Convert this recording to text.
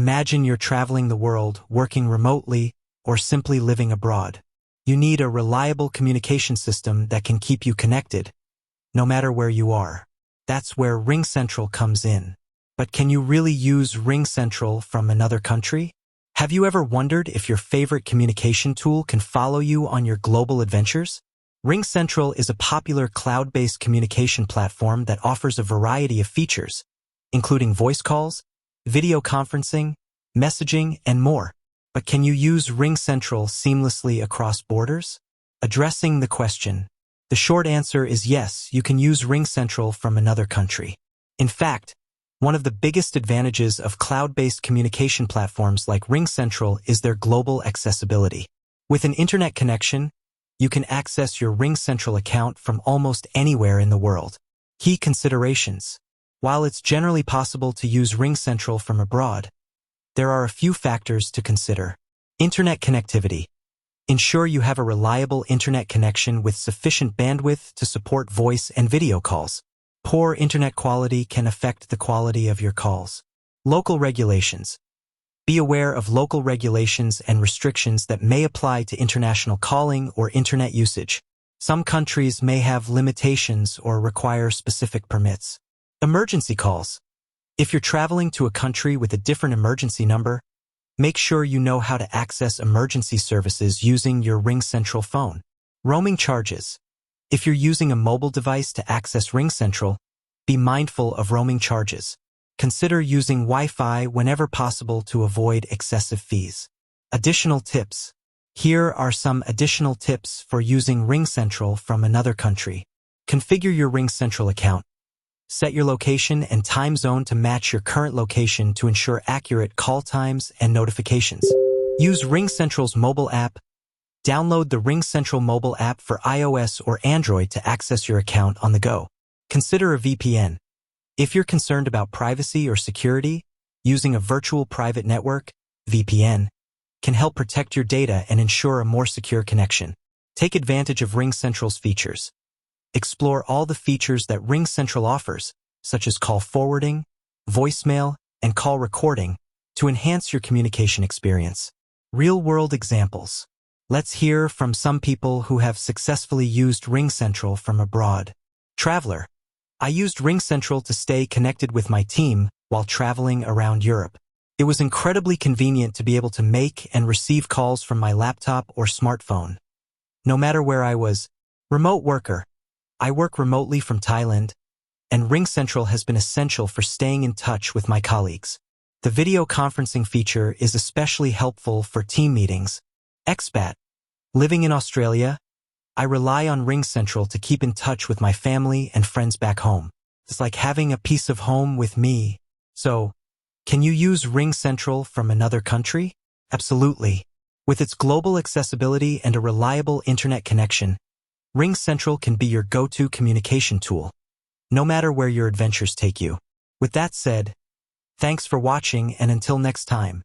Imagine you're traveling the world, working remotely, or simply living abroad. You need a reliable communication system that can keep you connected, no matter where you are. That's where RingCentral comes in. But can you really use RingCentral from another country? Have you ever wondered if your favorite communication tool can follow you on your global adventures? RingCentral is a popular cloud-based communication platform that offers a variety of features, including voice calls, video conferencing, messaging, and more. But can you use RingCentral seamlessly across borders? Addressing the question, the short answer is yes, you can use RingCentral from another country. In fact, one of the biggest advantages of cloud-based communication platforms like RingCentral is their global accessibility. With an internet connection, you can access your RingCentral account from almost anywhere in the world. Key considerations. While it's generally possible to use RingCentral from abroad, there are a few factors to consider. Internet connectivity. Ensure you have a reliable internet connection with sufficient bandwidth to support voice and video calls. Poor internet quality can affect the quality of your calls. Local regulations. Be aware of local regulations and restrictions that may apply to international calling or internet usage. Some countries may have limitations or require specific permits. Emergency calls. If you're traveling to a country with a different emergency number, make sure you know how to access emergency services using your RingCentral phone. Roaming charges. If you're using a mobile device to access RingCentral, be mindful of roaming charges. Consider using Wi-Fi whenever possible to avoid excessive fees. Additional tips. Here are some additional tips for using RingCentral from another country. Configure your RingCentral account. Set your location and time zone to match your current location to ensure accurate call times and notifications. Use RingCentral's mobile app. Download the RingCentral mobile app for iOS or Android to access your account on the go. Consider a VPN. If you're concerned about privacy or security, using a virtual private network, VPN, can help protect your data and ensure a more secure connection. Take advantage of RingCentral's features. Explore all the features that RingCentral offers, such as call forwarding, voicemail, and call recording, to enhance your communication experience. Real-world examples. Let's hear from some people who have successfully used RingCentral from abroad. Traveler. I used RingCentral to stay connected with my team while traveling around Europe. It was incredibly convenient to be able to make and receive calls from my laptop or smartphone, no matter where I was. Remote worker. I work remotely from Thailand, and RingCentral has been essential for staying in touch with my colleagues. The video conferencing feature is especially helpful for team meetings. Expat. Living in Australia, I rely on RingCentral to keep in touch with my family and friends back home. It's like having a piece of home with me. So, can you use RingCentral from another country? Absolutely. With its global accessibility and a reliable internet connection, RingCentral can be your go-to communication tool, no matter where your adventures take you. With that said, thanks for watching, and until next time.